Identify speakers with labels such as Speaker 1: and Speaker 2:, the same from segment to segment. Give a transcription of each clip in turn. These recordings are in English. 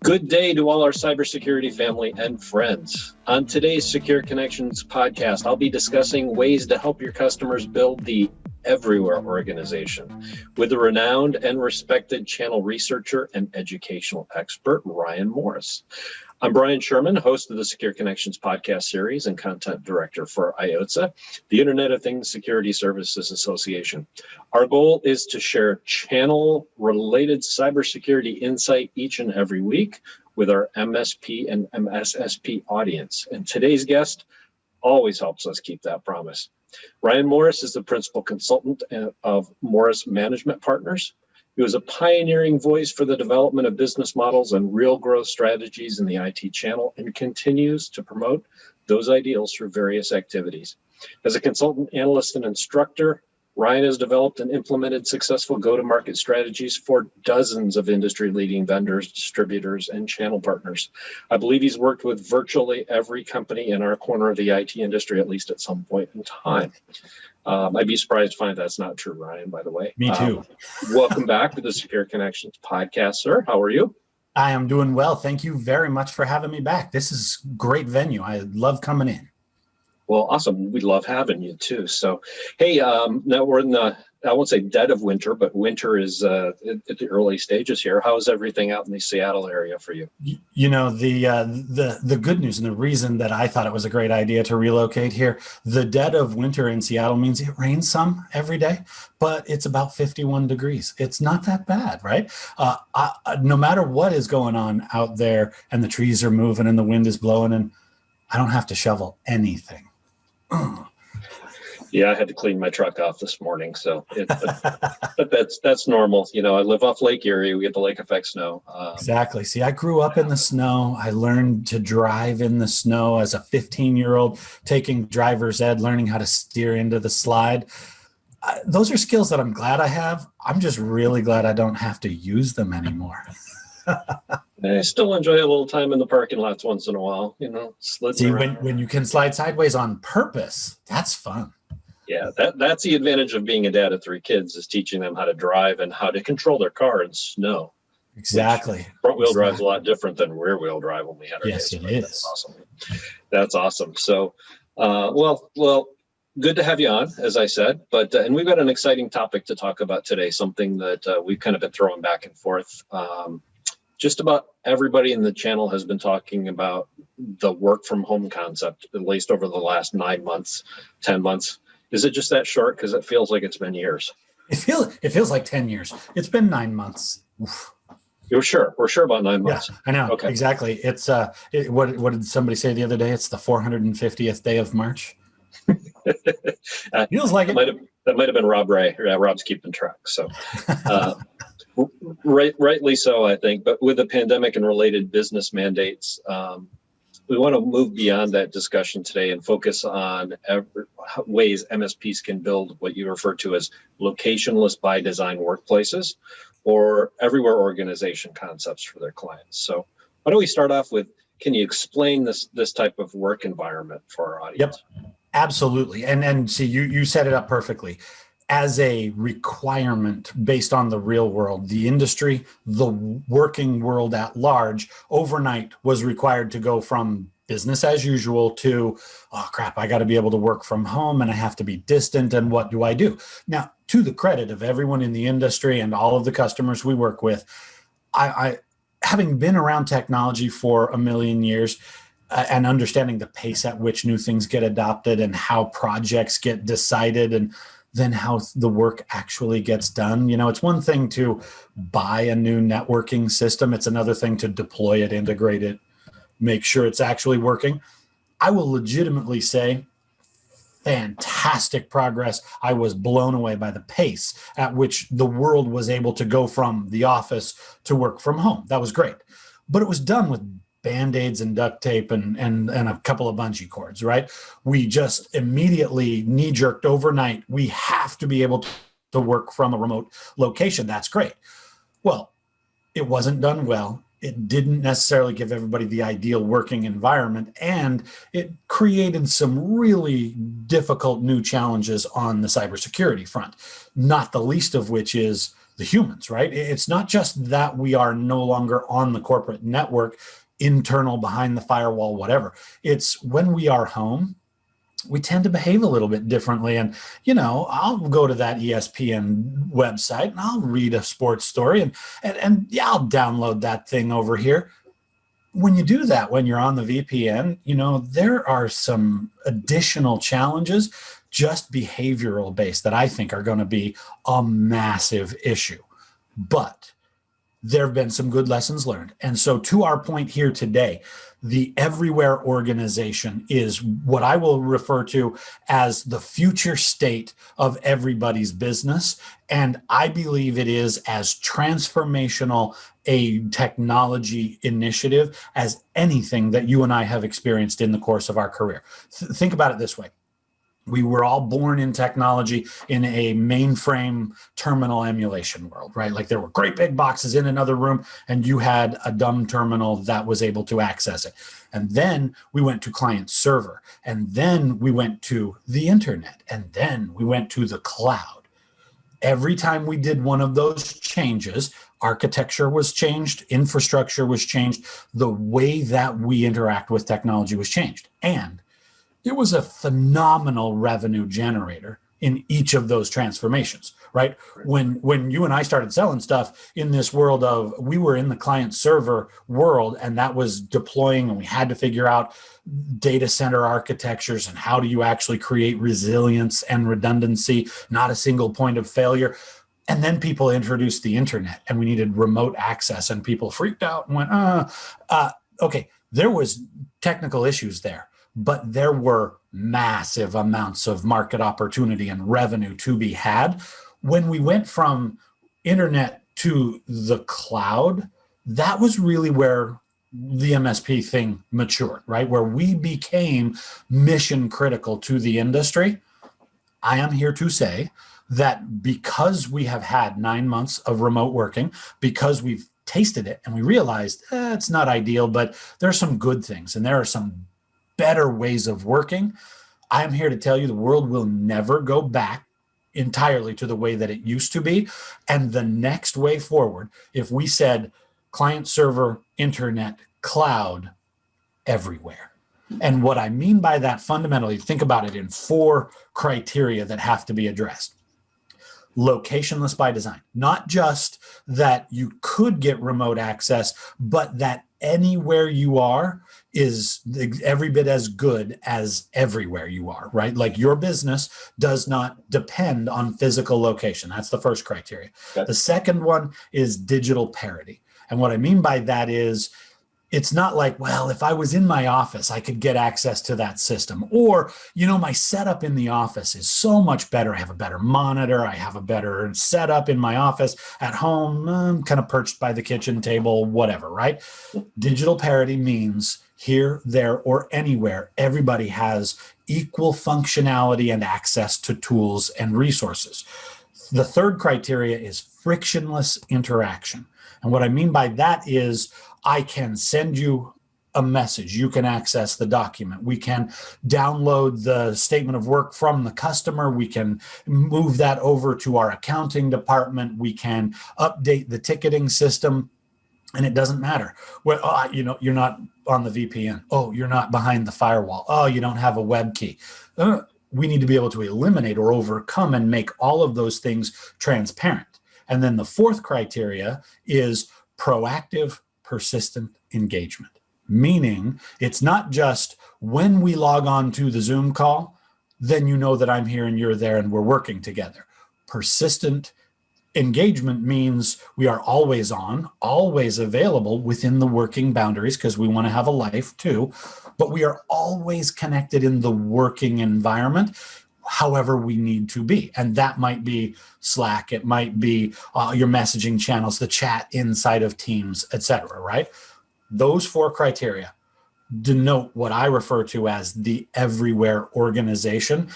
Speaker 1: Good day to all our cybersecurity family and friends. On today's Secure Connections podcast, I'll be discussing ways to help your customers build the everywhere organization with the renowned and respected channel researcher and educational expert, Ryan Morris. I'm Brian Sherman, host of the Secure Connections podcast series and content director for IOTSA, the Internet of Things Security Services Association. Our goal is to share channel-related cybersecurity insight each and every week with our MSP and MSSP audience. And today's guest always helps us keep that promise. Ryan Morris is the principal consultant of Morris Management Partners. He was a pioneering voice for the development of business models and real growth strategies in the IT channel and continues to promote those ideals through various activities. As a consultant, analyst, and instructor, Ryan has developed and implemented successful go-to-market strategies for dozens of industry-leading vendors, distributors, and channel partners. I believe he's worked with virtually every company in our corner of the IT industry, at least at some point in time. I'd be surprised to find that's not true, Ryan, by the way.
Speaker 2: Me too.
Speaker 1: Welcome back to the Secure Connections podcast, sir. How are you?
Speaker 2: I am doing well. Thank you very much for having me back. This is a great venue. I love coming in.
Speaker 1: Well, awesome. We love having you too. So, hey, now we're in the, I won't say dead of winter, but winter is at the early stages here. How is everything out in the Seattle area for you?
Speaker 2: You know, the good news and the reason that I thought it was a great idea to relocate here, the dead of winter in Seattle means it rains some every day, but it's about 51 degrees. It's not that bad, right? No matter what is going on out there and the trees are moving and the wind is blowing and I don't have to shovel anything.
Speaker 1: Yeah, I had to clean my truck off this morning, so but that's normal. You know, I live off Lake Erie. We get the lake effect snow.
Speaker 2: Exactly. See, I grew up in the snow. I learned to drive in the snow as a 15-year-old, taking driver's ed, learning how to steer into the slide. Those are skills that I'm glad I have. I'm just really glad I don't have to use them anymore.
Speaker 1: I still enjoy a little time in the parking lots once in a while, you know,
Speaker 2: See, when you can slide sideways on purpose, that's fun.
Speaker 1: Yeah, that's the advantage of being a dad of 3 kids, is teaching them how to drive and how to control their car in snow.
Speaker 2: Exactly.
Speaker 1: Front wheel drive is a lot different than rear wheel drive when we had our
Speaker 2: Yes,
Speaker 1: days.
Speaker 2: it is.
Speaker 1: That's awesome. That's awesome. So, well, good to have you on, as I said, but and we've got an exciting topic to talk about today, something that we've kind of been throwing back and forth. Just about everybody in the channel has been talking about the work from home concept, at least over the last 9 months, 10 months. Is it just that short? Because it feels like it's been years.
Speaker 2: It feels like 10 years. It's been 9 months. Oof.
Speaker 1: We're sure about 9 months.
Speaker 2: Yeah, I know. Okay. Exactly. It's what did somebody say the other day? It's the 450th day of March. Feels like it.
Speaker 1: That might have been Rob Ray. Rob's keeping track. So. Rightly so, I think. But with the pandemic and related business mandates, we want to move beyond that discussion today and focus on ways MSPs can build what you refer to as locationless by design workplaces or everywhere organization concepts for their clients. So why don't we start off with, can you explain this type of work environment for our audience?
Speaker 2: Yep, absolutely. And see, you set it up perfectly. As a requirement based on the real world, the industry, the working world at large, overnight was required to go from business as usual to, oh crap, I got to be able to work from home and I have to be distant. And what do I do? Now, to the credit of everyone in the industry and all of the customers we work with, I having been around technology for a million years, and understanding the pace at which new things get adopted and how projects get decided and then how the work actually gets done. You know, it's one thing to buy a new networking system. It's another thing to deploy it, integrate it, make sure it's actually working. I will legitimately say fantastic progress. I was blown away by the pace at which the world was able to go from the office to work from home. That was great. But it was done with Band-Aids and duct tape and a couple of bungee cords, right? We just immediately knee-jerked overnight. We have to be able to work from a remote location. That's great. Well, it wasn't done well. It didn't necessarily give everybody the ideal working environment, and it created some really difficult new challenges on the cybersecurity front, not the least of which is the humans, right? It's not just that we are no longer on the corporate network, internal, behind the firewall, whatever. It's when we are home, we tend to behave a little bit differently. And, I'll go to that ESPN website and I'll read a sports story and yeah, I'll download that thing over here. When you do that, when you're on the VPN, there are some additional challenges, just behavioral based, that I think are going to be a massive issue. But there have been some good lessons learned. And so to our point here today, the everywhere organization is what I will refer to as the future state of everybody's business. And I believe it is as transformational a technology initiative as anything that you and I have experienced in the course of our career. Think about it this way. We were all born in technology in a mainframe terminal emulation world, right? Like there were great big boxes in another room and you had a dumb terminal that was able to access it. And then we went to client server, and then we went to the internet, and then we went to the cloud. Every time we did one of those changes, architecture was changed, infrastructure was changed, the way that we interact with technology was changed. And it was a phenomenal revenue generator in each of those transformations, right? When you and I started selling stuff in this world of, we were in the client server world, and that was deploying, and we had to figure out data center architectures and how do you actually create resilience and redundancy, not a single point of failure. And then people introduced the internet and we needed remote access, and people freaked out and went, okay, there was technical issues there. But there were massive amounts of market opportunity and revenue to be had. When we went from internet to the cloud, that was really where the MSP thing matured, right? Where we became mission critical to the industry. I am here to say that because we have had 9 months of remote working, because we've tasted it and we realized it's not ideal, but there's some good things and there are some better ways of working. I'm here to tell you the world will never go back entirely to the way that it used to be. And the next way forward, if we said client server, internet, cloud, everywhere. And what I mean by that fundamentally, think about it in 4 criteria that have to be addressed. Locationless by design, not just that you could get remote access, but that anywhere you are is every bit as good as everywhere you are, right? Like your business does not depend on physical location. That's the first criteria. Okay. The second one is digital parity. And what I mean by that is, it's not like, well, if I was in my office, I could get access to that system. Or, my setup in the office is so much better. I have a better monitor. I have a better setup in my office. At home, I'm kind of perched by the kitchen table, whatever, right? Digital parity means here, there, or anywhere, everybody has equal functionality and access to tools and resources. The third criteria is frictionless interaction. And what I mean by that is, I can send you a message. You can access the document. We can download the statement of work from the customer. We can move that over to our accounting department. We can update the ticketing system. And it doesn't matter. Well, you're not on the VPN. Oh, you're not behind the firewall. Oh, you don't have a web key. We need to be able to eliminate or overcome and make all of those things transparent. And then the fourth criteria is proactive, persistent engagement, meaning it's not just when we log on to the Zoom call, then you know that I'm here and you're there and we're working together. Persistent engagement means we are always on, always available within the working boundaries, because we want to have a life too, but we are always connected in the working environment however we need to be. And that might be Slack, it might be your messaging channels, the chat inside of Teams, etc., right? Those 4 criteria denote what I refer to as the everywhere organization.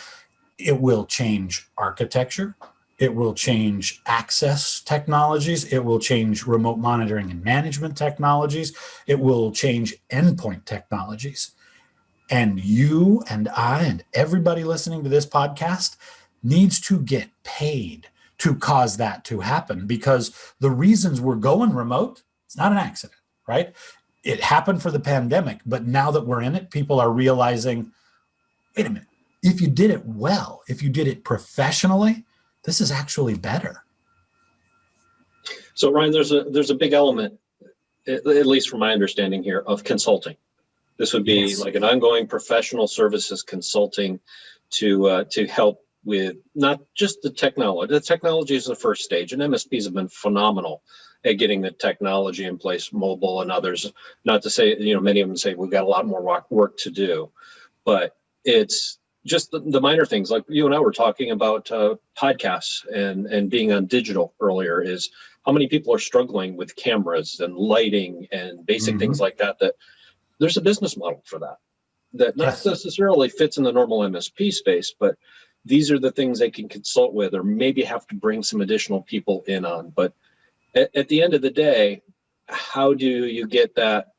Speaker 2: It will change architecture. It will change access technologies. It will change remote monitoring and management technologies. It will change endpoint technologies. And you and I and everybody listening to this podcast needs to get paid to cause that to happen, because the reasons we're going remote, it's not an accident, right? It happened for the pandemic, but now that we're in it, people are realizing, wait a minute, if you did it well, if you did it professionally, this is actually better.
Speaker 1: So Ryan, there's a big element, at least from my understanding here, of consulting. This would be like an ongoing professional services consulting to help with not just the technology. The technology is the first stage, and MSPs have been phenomenal at getting the technology in place, mobile and others. Not to say, many of them say we've got a lot more work to do, but it's just the minor things. Like you and I were talking about podcasts and being on digital earlier, is how many people are struggling with cameras and lighting and basic things like that, that there's a business model for that not necessarily fits in the normal MSP space, but these are the things they can consult with, or maybe have to bring some additional people in on. But at the end of the day, how do you get that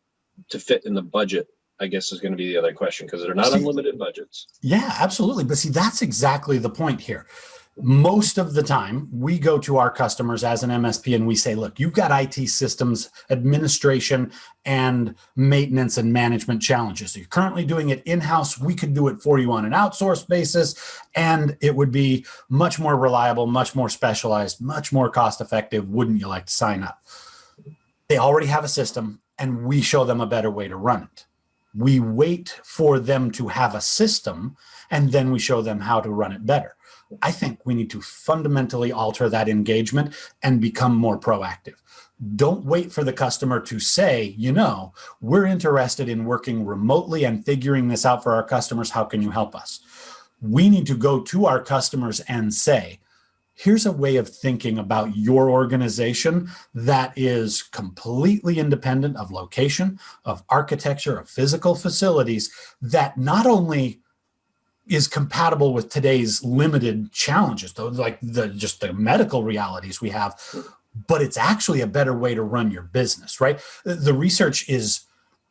Speaker 1: to fit in the budget, I guess, is going to be the other question, because they're not unlimited budgets.
Speaker 2: Yeah, absolutely. But see, that's exactly the point here. Most of the time, we go to our customers as an MSP and we say, look, you've got IT systems administration and maintenance and management challenges. So you're currently doing it in-house. We could do it for you on an outsourced basis, and it would be much more reliable, much more specialized, much more cost-effective. Wouldn't you like to sign up? They already have a system, and we show them a better way to run it. We wait for them to have a system, and then we show them how to run it better. I think we need to fundamentally alter that engagement and become more proactive. Don't wait for the customer to say, we're interested in working remotely and figuring this out for our customers. How can you help us? We need to go to our customers and say, here's a way of thinking about your organization that is completely independent of location, of architecture, of physical facilities, that not only is compatible with today's limited challenges, though, like just the medical realities we have, but it's actually a better way to run your business, right? The research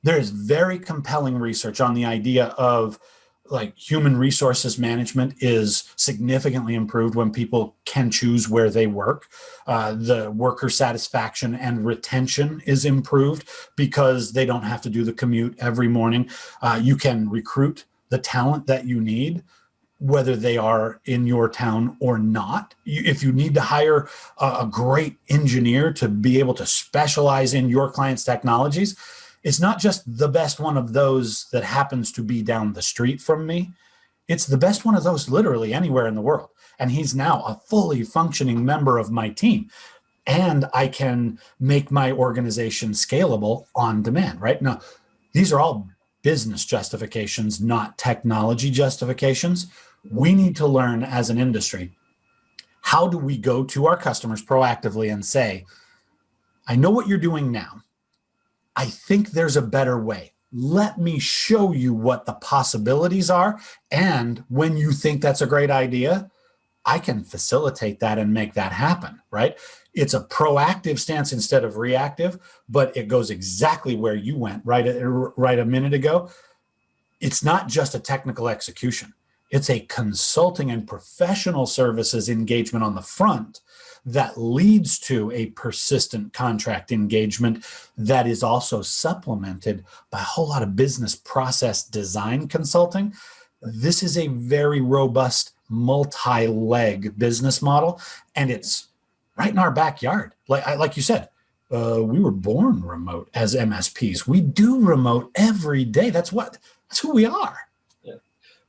Speaker 2: there is very compelling research on the idea of like human resources management is significantly improved when people can choose where they work. The worker satisfaction and retention is improved because they don't have to do the commute every morning. You can recruit the talent that you need, whether they are in your town or not. If you need to hire a great engineer to be able to specialize in your client's technologies, it's not just the best one of those that happens to be down the street from me. It's the best one of those literally anywhere in the world. And he's now a fully functioning member of my team. And I can make my organization scalable on demand, right? Now, these are all business justifications, not technology justifications. We need to learn as an industry, how do we go to our customers proactively and say, I know what you're doing now. I think there's a better way. Let me show you what the possibilities are. And when you think that's a great idea, I can facilitate that and make that happen, right? It's a proactive stance instead of reactive, but it goes exactly where you went right a minute ago. It's not just a technical execution. It's a consulting and professional services engagement on the front that leads to a persistent contract engagement that is also supplemented by a whole lot of business process design consulting. This is a very robust multi-leg business model, and it's right in our backyard. Like you said, we were born remote as MSPs. We do remote every day. That's who we are.
Speaker 1: Yeah.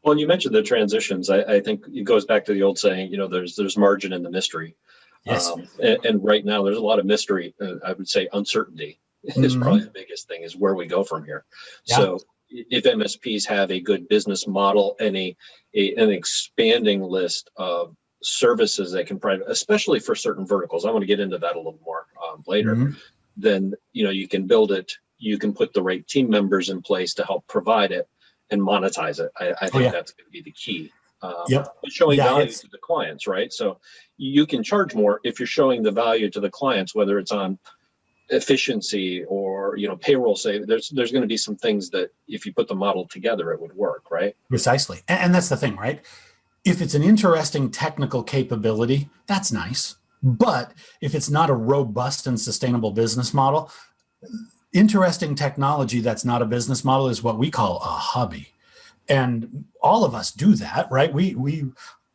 Speaker 1: Well, and you mentioned the transitions. I think it goes back to the old saying, there's margin in the mystery.
Speaker 2: Yes.
Speaker 1: And right now there's a lot of mystery. I would say uncertainty is probably the biggest thing, is where we go from here. Yeah. So if MSPs have a good business model and an expanding list of services they can provide, especially for certain verticals, I want to get into that a little more later, then you can build it, you can put the right team members in place to help provide it and monetize it. I think that's going to be the key. Showing value to the clients, right? So you can charge more if you're showing the value to the clients, whether it's on efficiency or payroll save. There's going to be some things that if you put the model together, it would work, right?
Speaker 2: Precisely. And that's the thing, right? If it's an interesting technical capability, that's nice. But if it's not a robust and sustainable business model, interesting technology that's not a business model is what we call a hobby. And all of us do that, right?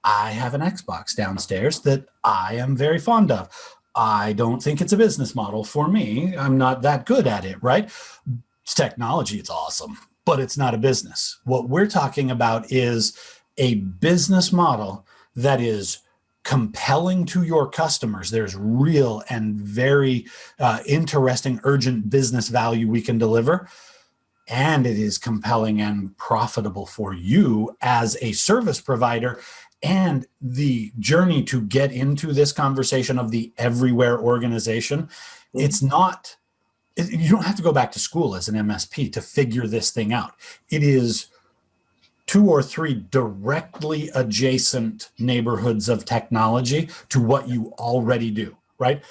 Speaker 2: I have an Xbox downstairs that I am very fond of. I don't think it's a business model for me. I'm not that good at it, right? It's technology, it's awesome, but it's not a business. What we're talking about is a business model that is compelling to your customers. There's real and very interesting, urgent business value we can deliver. And it is compelling and profitable for you as a service provider. And the journey to get into this conversation of the everywhere organization, it's not, you don't have to go back to school as an MSP to figure this thing out. It is 2 or 3 directly adjacent neighborhoods of technology to what you already do, right?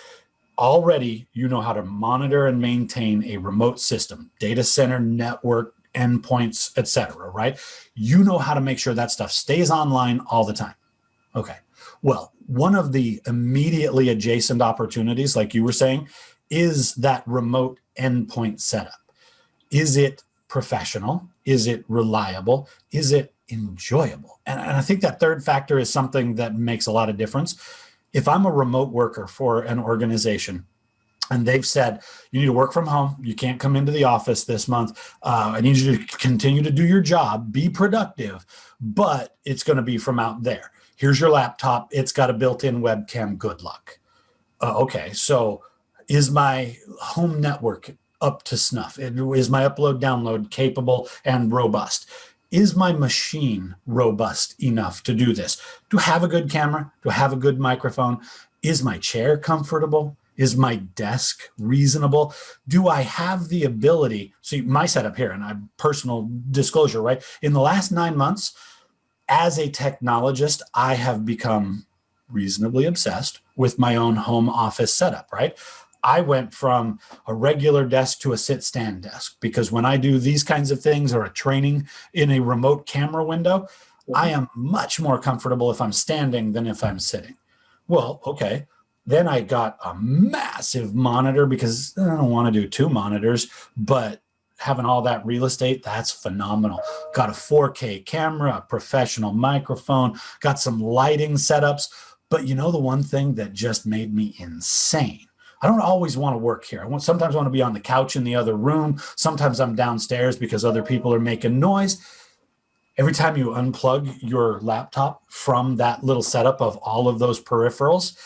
Speaker 2: Already, you know how to monitor and maintain a remote system, data center, network, endpoints, etc., right? You know how to make sure that stuff stays online all the time. Okay. Well, one of the immediately adjacent opportunities, like you were saying, is that remote endpoint setup. Is it professional? Is it reliable? Is it enjoyable? And I think that third factor is something that makes a lot of difference. If I'm a remote worker for an organization and they've said, you need to work from home, you can't come into the office this month, I need you to continue to do your job, be productive, but it's going to be from out there. Here's your laptop. It's got a built-in webcam. Good luck. Okay, so is my home network up to snuff? Is my upload download capable and robust? Is my machine robust enough to do this? Do I have a good camera? Do I have a good microphone? Is my chair comfortable? Is my desk reasonable? Do I have the ability? See, my setup here, and I'm personal disclosure, right? In the last 9 months, as a technologist, I have become reasonably obsessed with my own home office setup, right? I went from a regular desk to a sit-stand desk because when I do these kinds of things or a training in a remote camera window, I am much more comfortable if I'm standing than if I'm sitting. Well, okay. Then I got a massive monitor because I don't want to do 2 monitors, but having all that real estate, that's phenomenal. Got a 4K camera, a professional microphone, got some lighting setups. But you know the one thing that just made me insane? I don't always want to work here. Sometimes I want to be on the couch in the other room. Sometimes I'm downstairs because other people are making noise. Every time you unplug your laptop from that little setup of all of those peripherals,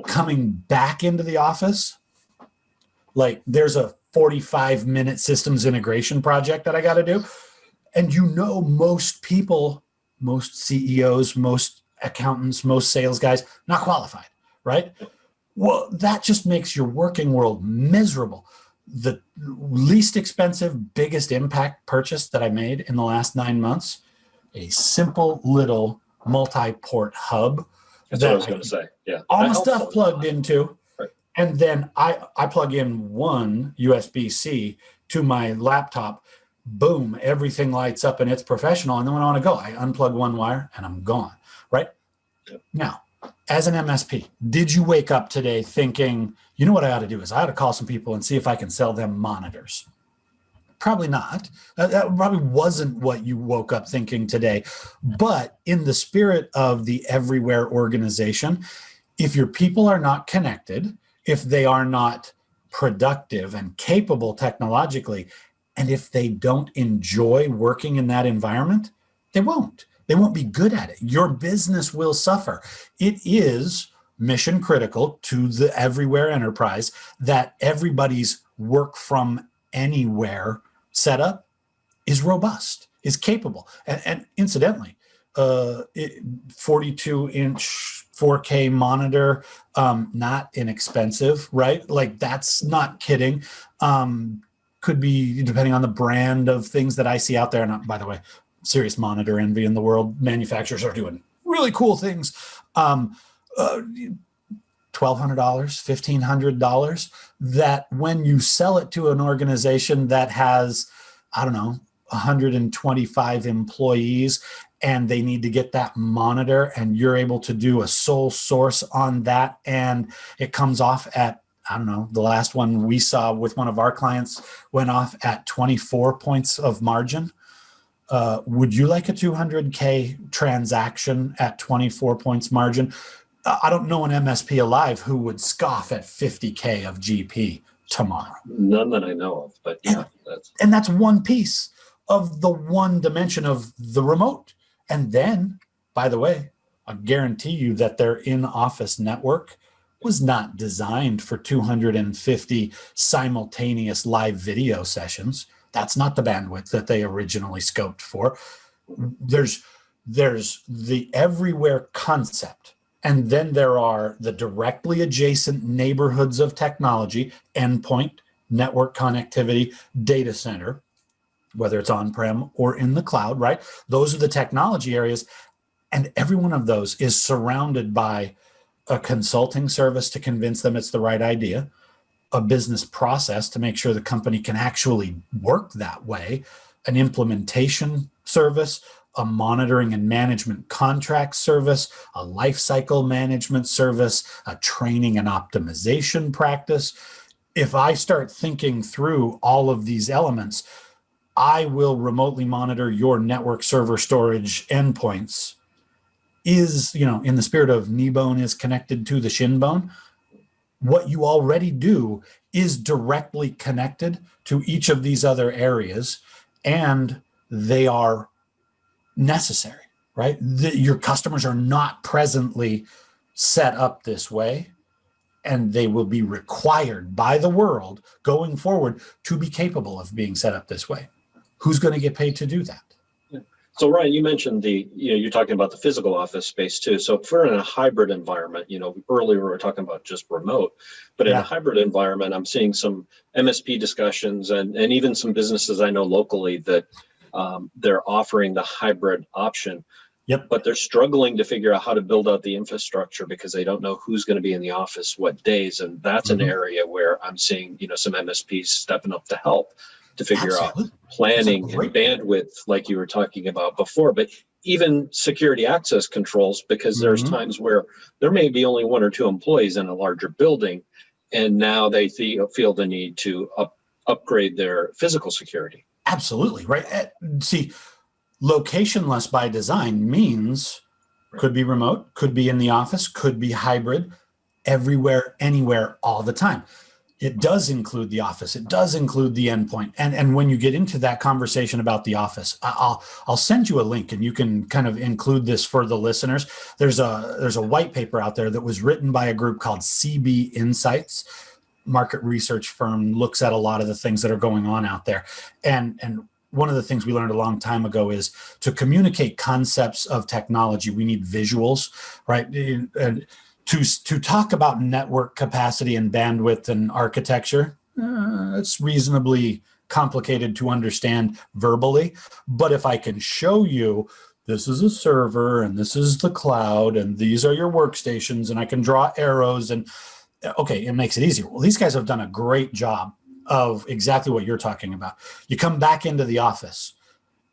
Speaker 2: coming back into the office, like there's a 45-minute systems integration project that I got to do. And you know, most people, most CEOs, most accountants, most sales guys, not qualified, right? Well, that just makes your working world miserable. The least expensive, biggest impact purchase that I made in the last 9 months, a simple little multi-port hub.
Speaker 1: That's what I was going to say. Yeah.
Speaker 2: All my stuff plugged into. Right. And then I plug in one USB-C to my laptop. Boom, everything lights up and it's professional. And then when I want to go, I unplug one wire and I'm gone, right? Yep. Now, as an MSP, did you wake up today thinking, you know what I ought to do is I ought to call some people and see if I can sell them monitors? Probably not. That probably wasn't what you woke up thinking today. But in the spirit of the everywhere organization, if your people are not connected, if they are not productive and capable technologically, and if they don't enjoy working in that environment, they won't. They won't be good at it. Your business will suffer. It is mission critical to the everywhere enterprise that everybody's work from anywhere setup is robust, is capable. And incidentally, 42-inch 4K monitor, not inexpensive, right? Like that's not kidding. Could be depending on the brand of things that I see out there. And by the way, serious monitor envy in the world. Manufacturers are doing really cool things. $1,200, $1,500 that when you sell it to an organization that has, I don't know, 125 employees and they need to get that monitor, and you're able to do a sole source on that, and it comes off at, I don't know, the last one we saw with one of our clients went off at 24 points of margin. Would you like a 200K transaction at 24 points margin? I don't know an MSP alive who would scoff at 50K of GP tomorrow.
Speaker 1: None that I know of, but yeah.
Speaker 2: And that's one piece of the one dimension of the remote. And then, by the way, I guarantee you that their in-office network was not designed for 250 simultaneous live video sessions. That's not the bandwidth that they originally scoped for. There's the everywhere concept. And then there are the directly adjacent neighborhoods of technology, endpoint, network connectivity, data center, whether it's on-prem or in the cloud, right? Those are the technology areas. And every one of those is surrounded by a consulting service to convince them it's the right idea, a business process to make sure the company can actually work that way, an implementation service, a monitoring and management contract service, a lifecycle management service, a training and optimization practice. If I start thinking through all of these elements, I will remotely monitor your network server storage endpoints. Is, in the spirit of knee bone is connected to the shin bone, what you already do is directly connected to each of these other areas, and they are necessary, right? Your customers are not presently set up this way, and they will be required by the world going forward to be capable of being set up this way. Who's going to get paid to do that?
Speaker 1: So Ryan, you mentioned you're talking about the physical office space too. So if we're in a hybrid environment, earlier we were talking about just remote, but in a hybrid environment, I'm seeing some MSP discussions and even some businesses I know locally that they're offering the hybrid option.
Speaker 2: Yep.
Speaker 1: But they're struggling to figure out how to build out the infrastructure because they don't know who's going to be in the office what days. And that's an area where I'm seeing, some MSPs stepping up to help to figure out planning and bandwidth, like you were talking about before, but even security access controls, because there's times where there may be only one or two employees in a larger building, and now they feel the need to upgrade their physical security.
Speaker 2: Absolutely, right. See, locationless by design means could be remote, could be in the office, could be hybrid, everywhere, anywhere, all the time. It does include the office. It does include the endpoint. And when you get into that conversation about the office, I'll send you a link and you can kind of include this for the listeners. There's a white paper out there that was written by a group called CB Insights. Market research firm, looks at a lot of the things that are going on out there. And one of the things we learned a long time ago is to communicate concepts of technology, we need visuals, right? And to talk about network capacity and bandwidth and architecture, it's reasonably complicated to understand verbally. But if I can show you, this is a server and this is the cloud and these are your workstations, and I can draw arrows, and okay, it makes it easier. Well, these guys have done a great job of exactly what you're talking about. You come back into the office.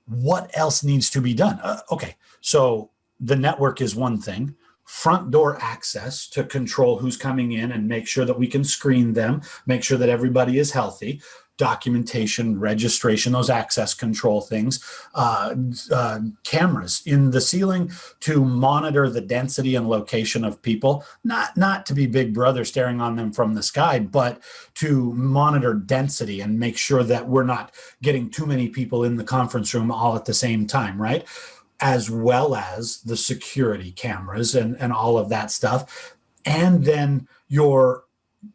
Speaker 2: What else needs to be done? Okay, so the network is one thing. Front door access to control who's coming in and make sure that we can screen them, make sure that everybody is healthy. Documentation, registration, those access control things, cameras in the ceiling to monitor the density and location of people, not to be Big Brother staring on them from the sky, but to monitor density and make sure that we're not getting too many people in the conference room all at the same time, right? As well as the security cameras and all of that stuff. And then your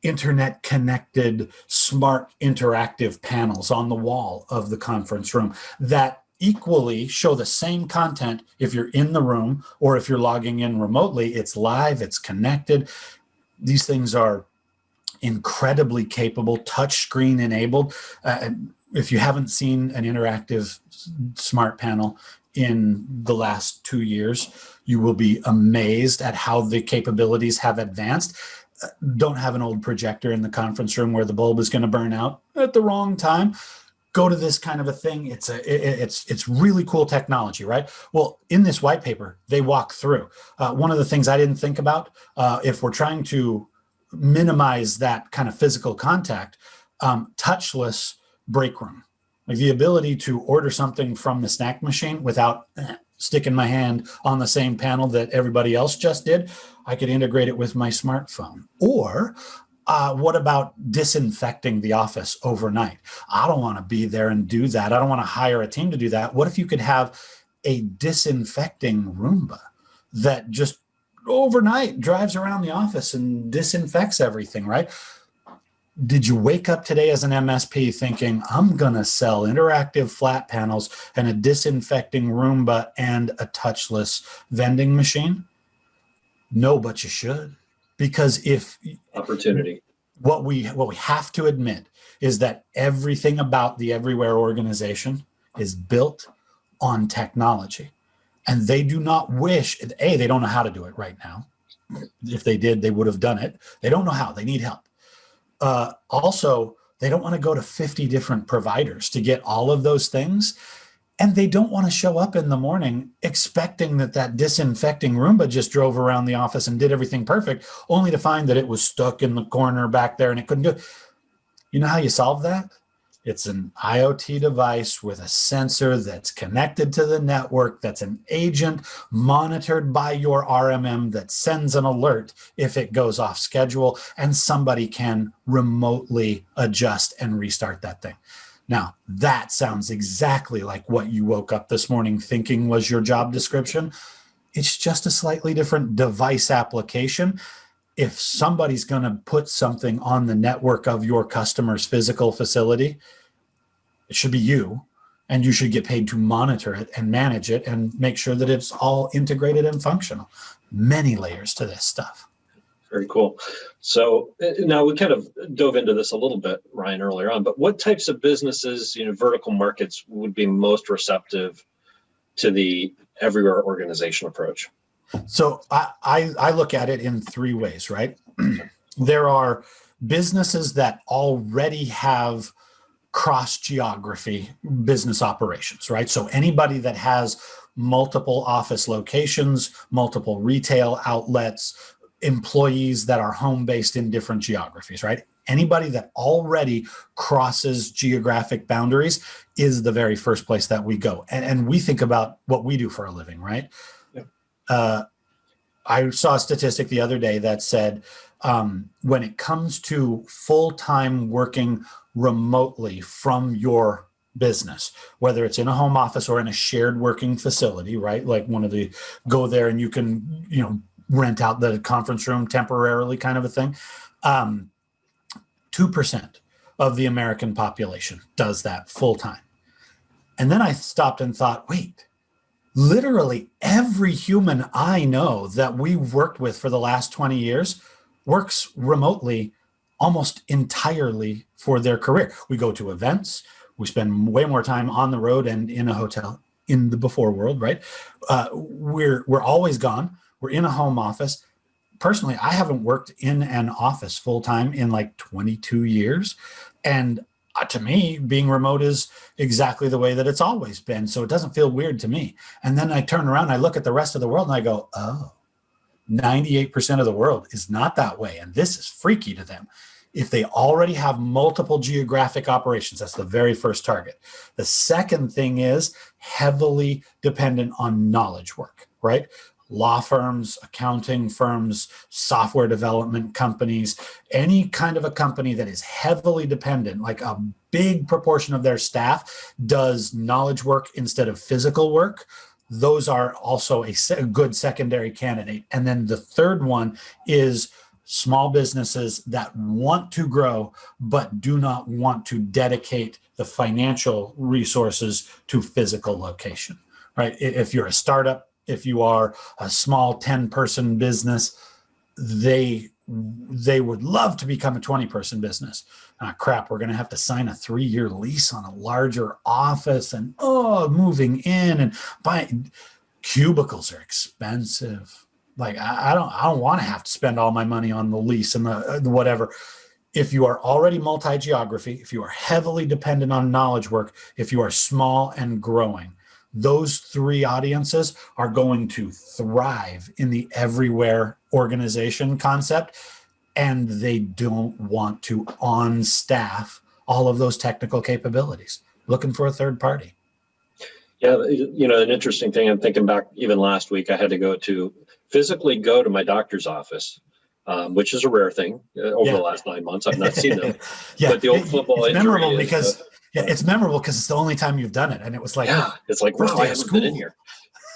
Speaker 2: internet connected smart interactive panels on the wall of the conference room that equally show the same content if you're in the room or if you're logging in remotely. It's live, it's connected. These things are incredibly capable, touchscreen enabled. If you haven't seen an interactive smart panel in the last 2 years, you will be amazed at how the capabilities have advanced. Don't have an old projector in the conference room where the bulb is going to burn out at the wrong time. go to this kind of a thing. It's really cool technology, right? Well, in this white paper, they walk through. One of the things I didn't think about, if we're trying to minimize that kind of physical contact, touchless break room, like the ability to order something from the snack machine without sticking my hand on the same panel that everybody else just did. I could integrate it with my smartphone. Or what about disinfecting the office overnight? I don't want to be there and do that. I don't want to hire a team to do that. What if you could have a disinfecting Roomba that just overnight drives around the office and disinfects everything, right? Did you wake up today as an MSP thinking, I'm going to sell interactive flat panels and a disinfecting Roomba and a touchless vending machine? No, but you should. Because if
Speaker 1: opportunity,
Speaker 2: what we have to admit is that everything about the Everywhere organization is built on technology. And they do not wish, they don't know how to do it right now. If they did, they would have done it. They don't know how, they need help. Also, they don't want to go to 50 different providers to get all of those things. And they don't want to show up in the morning expecting that disinfecting Roomba just drove around the office and did everything perfect, only to find that it was stuck in the corner back there and it couldn't do it. You know how you solve that? It's an IoT device with a sensor that's connected to the network, that's an agent monitored by your RMM that sends an alert if it goes off schedule, and somebody can remotely adjust and restart that thing. Now, that sounds exactly like what you woke up this morning thinking was your job description. It's just a slightly different device application. If somebody's going to put something on the network of your customer's physical facility, it should be you, and you should get paid to monitor it and manage it and make sure that it's all integrated and functional. Many layers to this stuff.
Speaker 1: Very cool. So now we kind of dove into this a little bit, Ryan, earlier on, but what types of businesses, vertical markets would be most receptive to the Everywhere organization approach?
Speaker 2: So I look at it in three ways, right? There are businesses that already have cross geography business operations, right? So anybody that has multiple office locations, multiple retail outlets, employees that are home based in different geographies, right? Anybody that already crosses geographic boundaries is the very first place that we go. And we think about what we do for a living, right? Yeah. I saw a statistic the other day that said when it comes to full-time working remotely from your business, whether it's in a home office or in a shared working facility, right? Like one of the go there and you can, rent out the conference room temporarily kind of a thing. 2% of the American population does that full time. And then I stopped and thought, wait, literally every human I know that we've worked with for the last 20 years works remotely almost entirely for their career. We go to events, we spend way more time on the road and in a hotel in the before world, right? We're always gone. We're in a home office. Personally, I haven't worked in an office full time in like 22 years. And to me, being remote is exactly the way that it's always been. So it doesn't feel weird to me. And then I turn around, I look at the rest of the world and I go, oh, 98% of the world is not that way. And this is freaky to them. If they already have multiple geographic operations, that's the very first target. The second thing is heavily dependent on knowledge work, right? Law firms, accounting firms, software development companies, any kind of a company that is heavily dependent, like a big proportion of their staff does knowledge work instead of physical work. Those are also a good secondary candidate. And then the third one is small businesses that want to grow, but do not want to dedicate the financial resources to physical location, right? If you're a startup, if you are a small 10-person business, they would love to become a 20-person business. Crap, we're going to have to sign a 3-year lease on a larger office and moving in and buying. Cubicles are expensive. Like I don't want to have to spend all my money on the lease and the whatever. If you are already multi-geography, if you are heavily dependent on knowledge work, if you are small and growing, those three audiences are going to thrive in the everywhere organization concept, and they don't want to on staff all of those technical capabilities, looking for a third party.
Speaker 1: Yeah, an interesting thing, I'm thinking back even last week, I had to physically go to my doctor's office, which is a rare thing over the last 9 months. I've not seen them.
Speaker 2: Yeah,
Speaker 1: but the old football
Speaker 2: it's
Speaker 1: injury
Speaker 2: memorable
Speaker 1: is,
Speaker 2: because it's memorable because it's the only time you've done it, and it was like,
Speaker 1: it's like,
Speaker 2: first
Speaker 1: wow,
Speaker 2: day
Speaker 1: I
Speaker 2: of
Speaker 1: haven't
Speaker 2: school.
Speaker 1: been in here.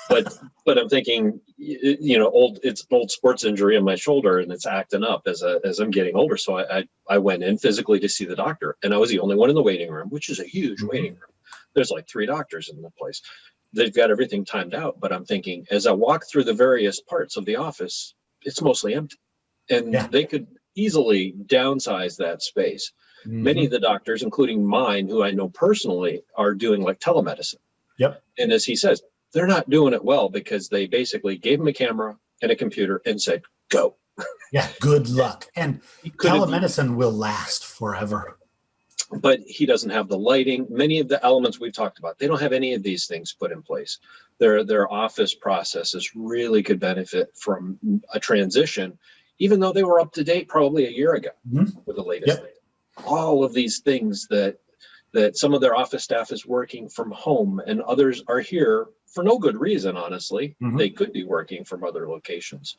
Speaker 1: But I'm thinking, it's an old sports injury in my shoulder, and it's acting up as I'm getting older. So I went in physically to see the doctor, and I was the only one in the waiting room, which is a huge waiting room. There's like 3 doctors in the place. They've got everything timed out, but I'm thinking, as I walk through the various parts of the office, it's mostly empty, and they could easily downsize that space. Many of the doctors, including mine, who I know personally, are doing like telemedicine.
Speaker 2: Yep.
Speaker 1: And as he says, they're not doing it well because they basically gave him a camera and a computer and said, go.
Speaker 2: Yeah, good luck. And telemedicine will last forever.
Speaker 1: But he doesn't have the lighting. Many of the elements we've talked about, they don't have any of these things put in place. Their office processes really could benefit from a transition, even though they were up to date probably a year ago with the latest thing. All of these things that some of their office staff is working from home and others are here for no good reason, honestly. They could be working from other locations,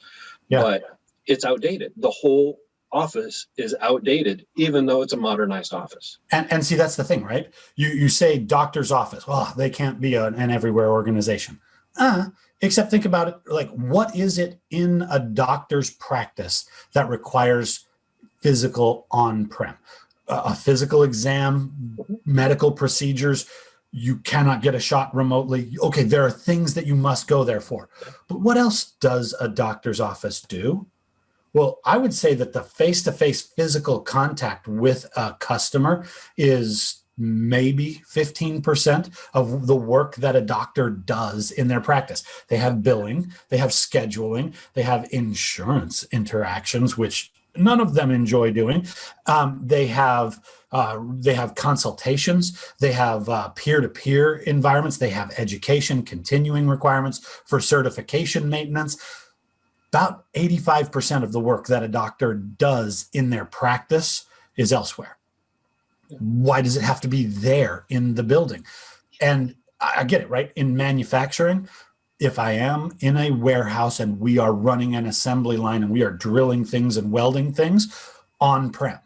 Speaker 1: but it's outdated. The whole office is outdated, even though it's a modernized office.
Speaker 2: And see, that's the thing, right? You say doctor's office. Well, they can't be an everywhere organization. Except think about it, like, what is it in a doctor's practice that requires physical on-prem? A physical exam, medical procedures, you cannot get a shot remotely. Okay, there are things that you must go there for. But what else does a doctor's office do? Well, I would say that the face-to-face physical contact with a customer is maybe 15% of the work that a doctor does in their practice. They have billing, they have scheduling, they have insurance interactions, which none of them enjoy doing. They have consultations. They have peer-to-peer environments. They have education, continuing requirements for certification maintenance. About 85% of the work that a doctor does in their practice is elsewhere. Why does it have to be there in the building? And I get it, right? In manufacturing, if I am in a warehouse and we are running an assembly line and we are drilling things and welding things on-prem,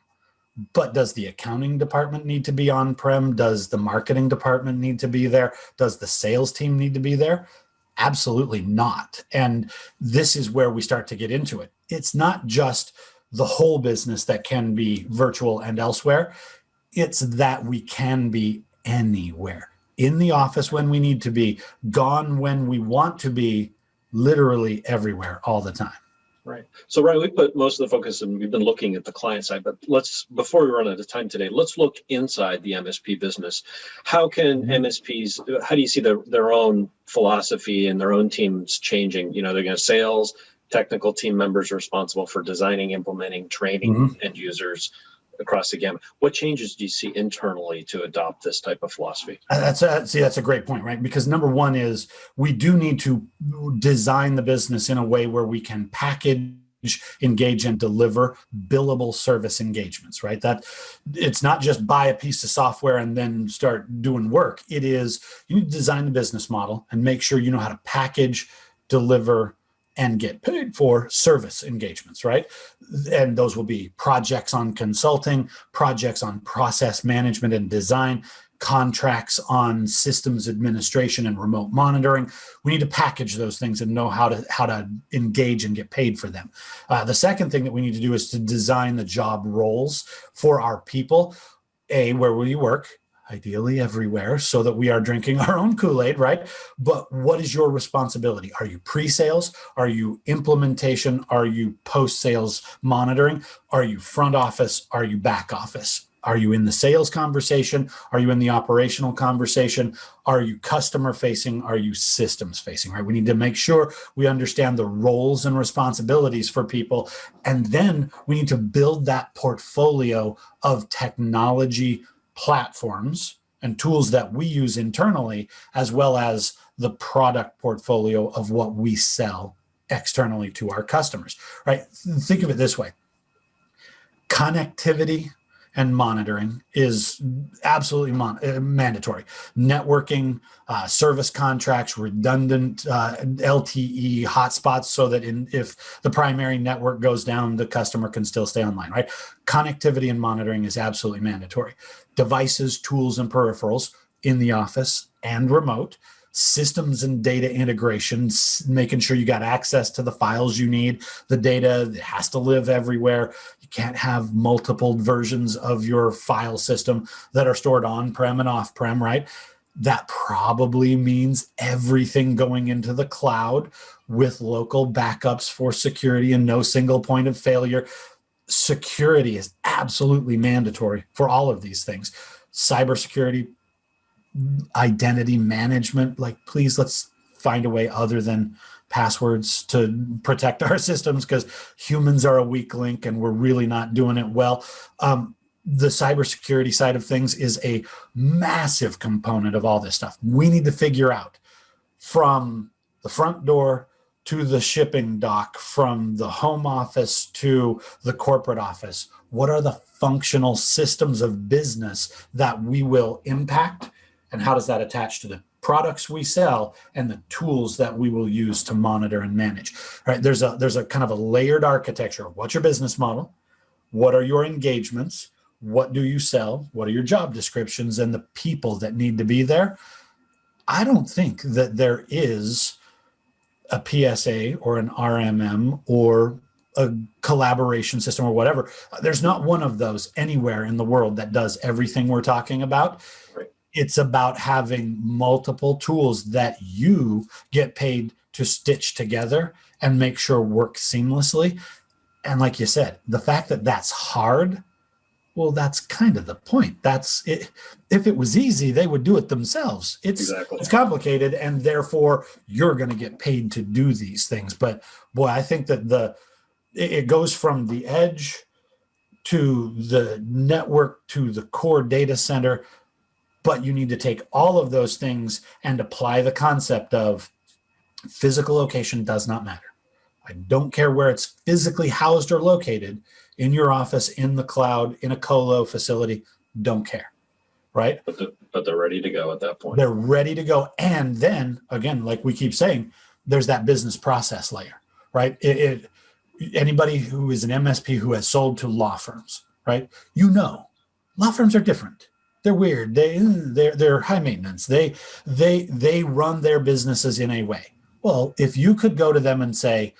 Speaker 2: but does the accounting department need to be on-prem? Does the marketing department need to be there? Does the sales team need to be there? Absolutely not. And this is where we start to get into it. It's not just the whole business that can be virtual and elsewhere. It's that we can be anywhere. In the office when we need to be, gone when we want to be, literally everywhere all the time.
Speaker 1: Right. So, Ryan, we put most of the focus, and we've been looking at the client side, but before we run out of time today, let's look inside the MSP business. How can MSPs, how do you see their own philosophy and their own teams changing? They're going to sales, technical team members responsible for designing, implementing, training end users across the gamut. What changes do you see internally to adopt this type of philosophy?
Speaker 2: That's a great point, right? Because number one is we do need to design the business in a way where we can package, engage, and deliver billable service engagements, right? That it's not just buy a piece of software and then start doing work. It is, you need to design the business model and make sure you know how to package, deliver, and get paid for service engagements, right? And those will be projects on consulting, projects on process management and design, contracts on systems administration and remote monitoring. We need to package those things and know how to engage and get paid for them. The second thing that we need to do is to design the job roles for our people. Where will you work? Ideally everywhere, so that we are drinking our own Kool-Aid, right? But what is your responsibility? Are you pre-sales? Are you implementation? Are you post-sales monitoring? Are you front office? Are you back office? Are you in the sales conversation? Are you in the operational conversation? Are you customer facing? Are you systems facing, right? We need to make sure we understand the roles and responsibilities for people. And then we need to build that portfolio of technology platforms and tools that we use internally, as well as the product portfolio of what we sell externally to our customers, right? Think of it this way. Connectivity and monitoring is absolutely mandatory. Networking, service contracts, redundant LTE hotspots, so that if the primary network goes down, the customer can still stay online, right? Connectivity and monitoring is absolutely mandatory. Devices, tools, and peripherals in the office and remote. Systems and data integration, making sure you got access to the files you need. The data has to live everywhere. You can't have multiple versions of your file system that are stored on-prem and off-prem, right? That probably means everything going into the cloud with local backups for security and no single point of failure. Security is absolutely mandatory for all of these things. Cybersecurity, identity management, like, please, let's find a way other than passwords to protect our systems, because humans are a weak link and we're really not doing it well. The cybersecurity side of things is a massive component of all this stuff. We need to figure out, from the front door to the shipping dock, from the home office to the corporate office, what are the functional systems of business that we will impact, and how does that attach to the products we sell and the tools that we will use to monitor and manage, right? There's a kind of a layered architecture. What's your business model? What are your engagements? What do you sell? What are your job descriptions and the people that need to be there? I don't think that there is a PSA or an RMM or a collaboration system or whatever. There's not one of those anywhere in the world that does everything we're talking about.
Speaker 1: Right.
Speaker 2: It's about having multiple tools that you get paid to stitch together and make sure work seamlessly. And like you said, the fact that that's hard, well, that's kind of the point. That's it. If it was easy, they would do it themselves. It's complicated, and therefore you're going to get paid to do these things. But boy, I think that it goes from the edge to the network to the core data center. But you need to take all of those things and apply the concept of physical location does not matter. I don't care where it's physically housed or located, in your office, in the cloud, in a colo facility, don't care, right?
Speaker 1: But they're ready to go at that point.
Speaker 2: They're ready to go. And then, again, like we keep saying, there's that business process layer, right? Anybody who is an MSP who has sold to law firms, right? Law firms are different. They're weird. They're high maintenance. They run their businesses in a way. Well, if you could go to them and say,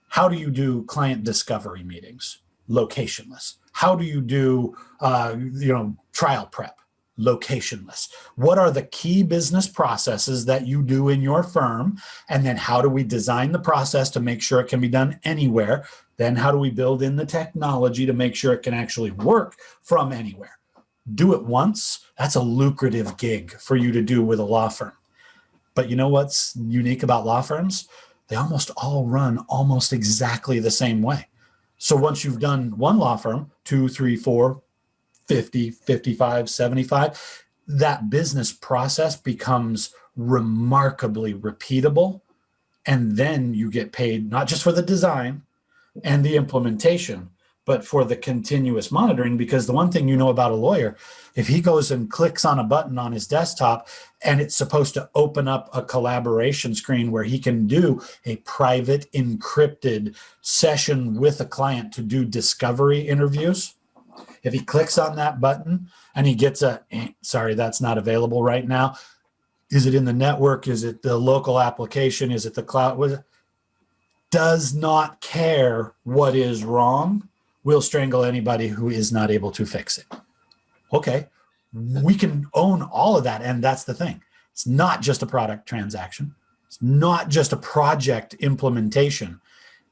Speaker 2: how do you do client discovery meetings? Locationless. How do you do trial prep? Locationless. What are the key business processes that you do in your firm? And then how do we design the process to make sure it can be done anywhere? Then how do we build in the technology to make sure it can actually work from anywhere? Do it once. That's a lucrative gig for you to do with a law firm. But you know what's unique about law firms? They almost all run almost exactly the same way. So once you've done one law firm, 2, 3, 4, 50, 55, 75, that business process becomes remarkably repeatable. And then you get paid not just for the design and the implementation, but for the continuous monitoring. Because the one thing you know about a lawyer, if he goes and clicks on a button on his desktop and it's supposed to open up a collaboration screen where he can do a private encrypted session with a client to do discovery interviews, if he clicks on that button and he gets sorry, that's not available right now. Is it in the network? Is it the local application? Is it the cloud? Does not care what is wrong. Will strangle anybody who is not able to fix it. Okay, we can own all of that. And that's the thing. It's not just a product transaction. It's not just a project implementation.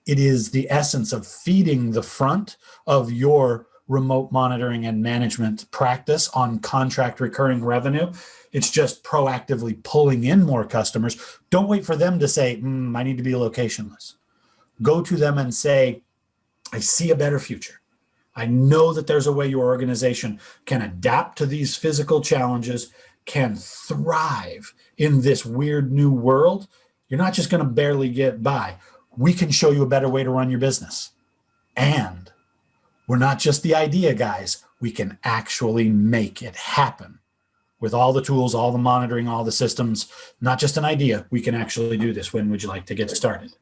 Speaker 2: It is the essence of feeding the front of your remote monitoring and management practice on contract recurring revenue. It's just proactively pulling in more customers. Don't wait for them to say, I need to be locationless. Go to them and say, I see a better future. I know that there's a way your organization can adapt to these physical challenges, can thrive in this weird new world. You're not just going to barely get by. We can show you a better way to run your business. And we're not just the idea guys. We can actually make it happen with all the tools, all the monitoring, all the systems, not just an idea. We can actually do this. When would you like to get started?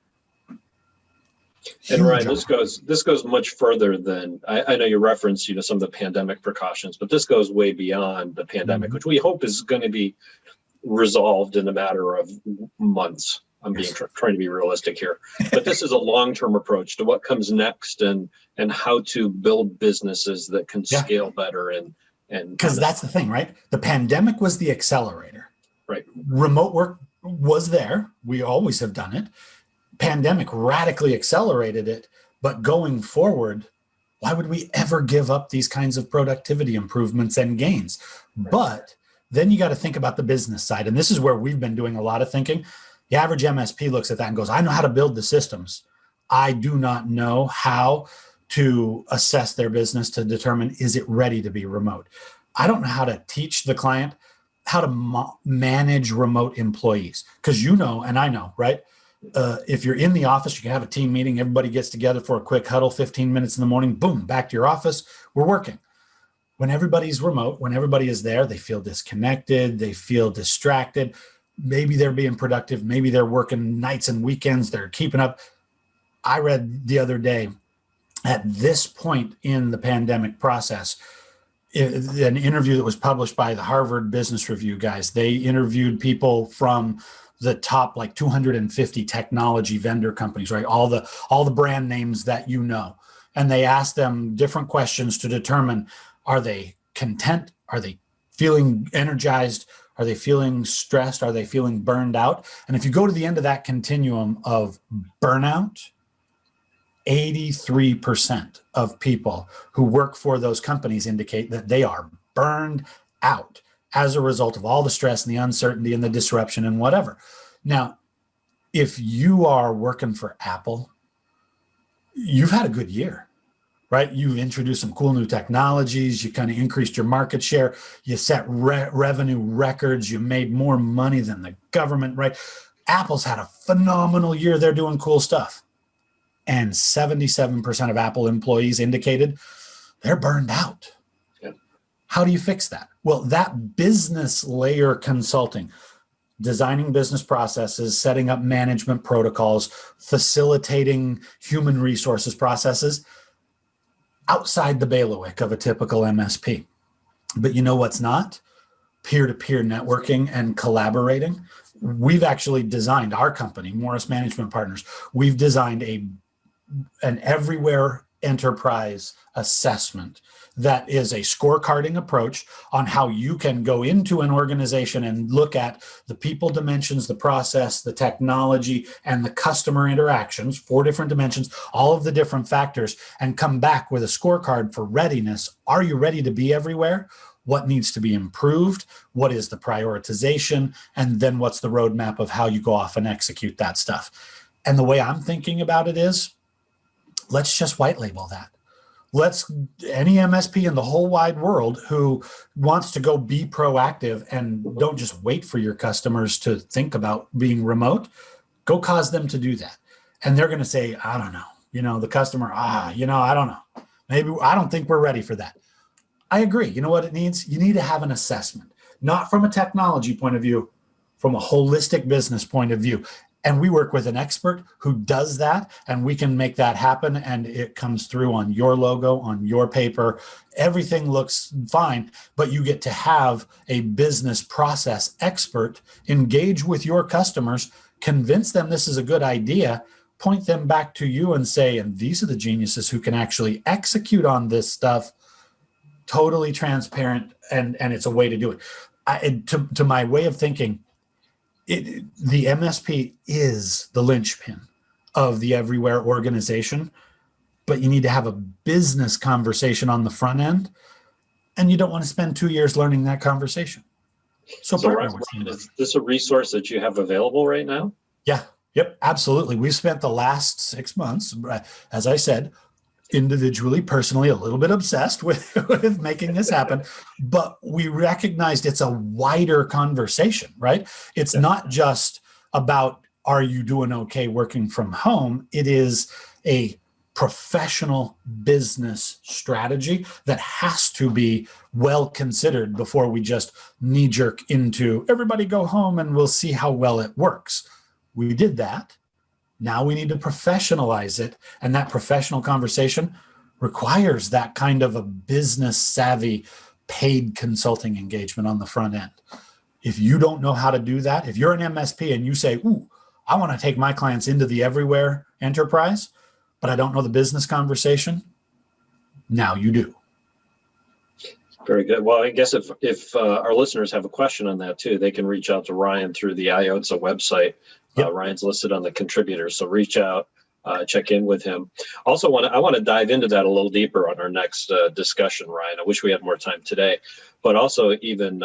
Speaker 1: And Ryan, this goes much further than I know you referenced, some of the pandemic precautions, but this goes way beyond the pandemic, which we hope is going to be resolved in a matter of months. I'm being trying to be realistic here, but this is a long-term approach to what comes next and how to build businesses that can scale better and
Speaker 2: because that's the thing, right? The pandemic was the accelerator.
Speaker 1: Right.
Speaker 2: Remote work was there. We always have done it. Pandemic radically accelerated it, but going forward, why would we ever give up these kinds of productivity improvements and gains? Right. But then you got to think about the business side. And this is where we've been doing a lot of thinking. The average MSP looks at that and goes, I know how to build the systems. I do not know how to assess their business to determine, is it ready to be remote? I don't know how to teach the client how to manage remote employees. Because and I know, right? If you're in the office, you can have a team meeting. Everybody gets together for a quick huddle, 15 minutes in the morning, boom, back to your office. We're working. When everybody's remote, when everybody is there, they feel disconnected. They feel distracted. Maybe they're being productive. Maybe they're working nights and weekends. They're keeping up. I read the other day, at this point in the pandemic process, an interview that was published by the Harvard Business Review guys. They interviewed people from the top 250 technology vendor companies, right? All the brand names that and they asked them different questions to determine, are they content? Are they feeling energized? Are they feeling stressed? Are they feeling burned out? And if you go to the end of that continuum of burnout, 83% of people who work for those companies indicate that they are burned out as a result of all the stress and the uncertainty and the disruption and whatever. Now, if you are working for Apple, you've had a good year, right? You've introduced some cool new technologies. You kind of increased your market share. You set revenue records. You made more money than the government, right? Apple's had a phenomenal year. They're doing cool stuff. And 77% of Apple employees indicated they're burned out. Yeah. How do you fix that? Well, that business layer consulting, designing business processes, setting up management protocols, facilitating human resources processes outside the bailiwick of a typical MSP. But you know what's not? Peer-to-peer networking and collaborating. We've actually designed, our company, Morris Management Partners, we've designed an everywhere enterprise assessment that is a scorecarding approach on how you can go into an organization and look at the people dimensions, the process, the technology, and the customer interactions, 4 different dimensions, all of the different factors, and come back with a scorecard for readiness. Are you ready to be everywhere? What needs to be improved? What is the prioritization? And then what's the roadmap of how you go off and execute that stuff? And the way I'm thinking about it is, let's just white label that. Any MSP in the whole wide world who wants to go be proactive and don't just wait for your customers to think about being remote, go cause them to do that. And they're going to say, I don't know, the customer, I don't know. Maybe I don't think we're ready for that. I agree. You know what it needs? You need to have an assessment, not from a technology point of view, from a holistic business point of view. And we work with an expert who does that, and we can make that happen. And it comes through on your logo, on your paper. Everything looks fine, but you get to have a business process expert engage with your customers, convince them this is a good idea, point them back to you and say, and these are the geniuses who can actually execute on this stuff, totally transparent. And it's a way to do it. To my way of thinking, the MSP is the linchpin of the everywhere organization. but you need to have a business conversation on the front end, and you don't want to spend 2 years learning that conversation. So partner with
Speaker 1: Ryan, is this a resource that you have available right now?
Speaker 2: Yeah. Yep. Absolutely. We've spent the last 6 months, as I said, individually, personally, a little bit obsessed with, with making this happen, but we recognized it's a wider conversation, right? It's not just about, are you doing okay working from home? It is a professional business strategy that has to be well considered before we just knee jerk into everybody go home and we'll see how well it works. We did that. Now we need to professionalize it. And that professional conversation requires that kind of a business savvy paid consulting engagement on the front end. If you don't know how to do that, if you're an MSP and you say, ooh, I want to take my clients into the everywhere enterprise, but I don't know the business conversation, now you do.
Speaker 1: Very good. Well, I guess if our listeners have a question on that too, they can reach out to Ryan through the IOTSA website. Yep. Ryan's listed on the contributors, so reach out, check in with him. Also, I want to dive into that a little deeper on our next discussion, Ryan. I wish we had more time today, but also even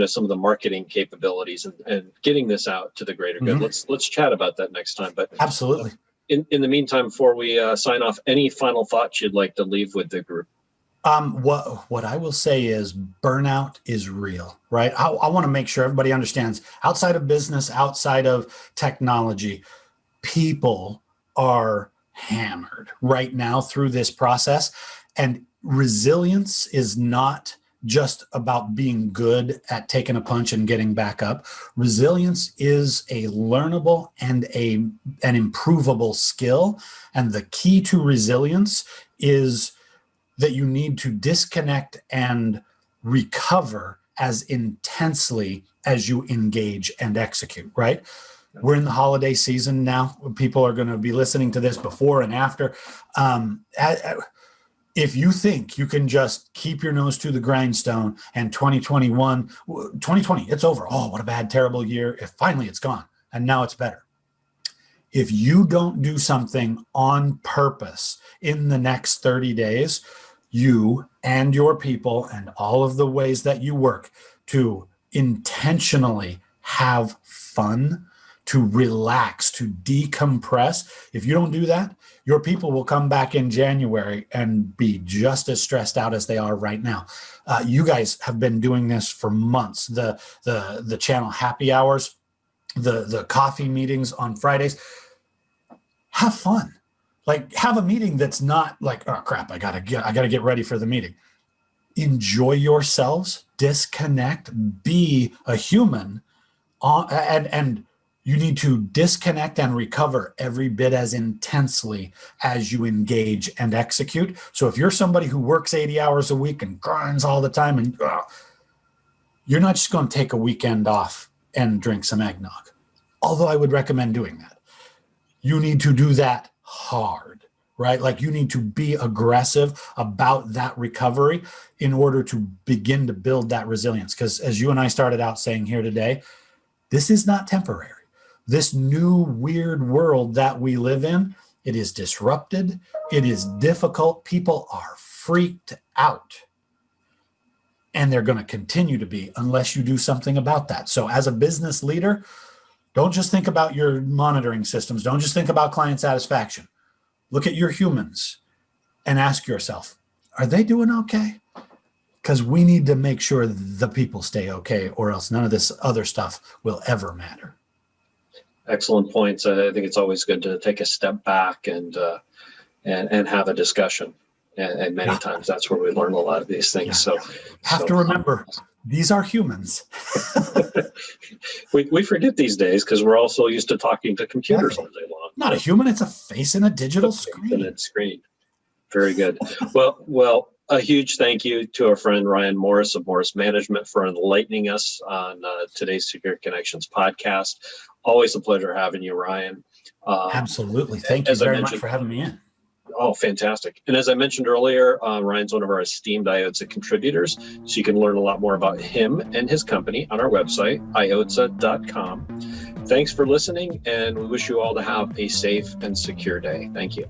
Speaker 1: some of the marketing capabilities and getting this out to the greater good. Let's chat about that next time. But
Speaker 2: absolutely.
Speaker 1: In the meantime, before we sign off, any final thoughts you'd like to leave with the group?
Speaker 2: What I will say is burnout is real, right? I want to make sure everybody understands outside of business, outside of technology, people are hammered right now through this process. And resilience is not just about being good at taking a punch and getting back up. Resilience is a learnable and an improvable skill. And the key to resilience is that you need to disconnect and recover as intensely as you engage and execute, right? We're in the holiday season now. People are going to be listening to this before and after. If you think you can just keep your nose to the grindstone and 2020, it's over. Oh, what a bad, terrible year. If finally it's gone and now it's better. If you don't do something on purpose in the next 30 days, you and your people and all of the ways that you work to intentionally have fun, to relax, to decompress. If you don't do that, your people will come back in January and be just as stressed out as they are right now. You guys have been doing this for months. The channel happy hours, the coffee meetings on Fridays. Have fun. Like, have a meeting that's not like, oh crap, I gotta get ready for the meeting. Enjoy yourselves, disconnect, be a human, and you need to disconnect and recover every bit as intensely as you engage and execute. So if you're somebody who works 80 hours a week and grinds all the time, and you're not just going to take a weekend off and drink some eggnog, although I would recommend doing that. You need to do that hard, right? Like, you need to be aggressive about that recovery in order to begin to build that resilience. Because as you and I started out saying here today, this is not temporary. This new weird world that we live in, it is disrupted. It is difficult. People are freaked out. And they're going to continue to be unless you do something about that. So as a business leader, don't just think about your monitoring systems. Don't just think about client satisfaction. Look at your humans and ask yourself, are they doing okay? Because we need to make sure the people stay okay, or else none of this other stuff will ever matter.
Speaker 1: Excellent points. I think it's always good to take a step back and have a discussion. And many times that's where we learn a lot of these things.
Speaker 2: Yeah. So remember, these are humans.
Speaker 1: we forget these days because we're all so used to talking to computers all day long.
Speaker 2: Not a human, it's a face in a digital screen.
Speaker 1: Very good. Well, a huge thank you to our friend Ryan Morris of Morris Management for enlightening us on today's Secure Connections podcast. Always a pleasure having you, Ryan.
Speaker 2: Absolutely. Thank you very much for having me in.
Speaker 1: Oh, fantastic. And as I mentioned earlier, Ryan's one of our esteemed IOTSA contributors, so you can learn a lot more about him and his company on our website, iotsa.com. Thanks for listening, and we wish you all to have a safe and secure day. Thank you.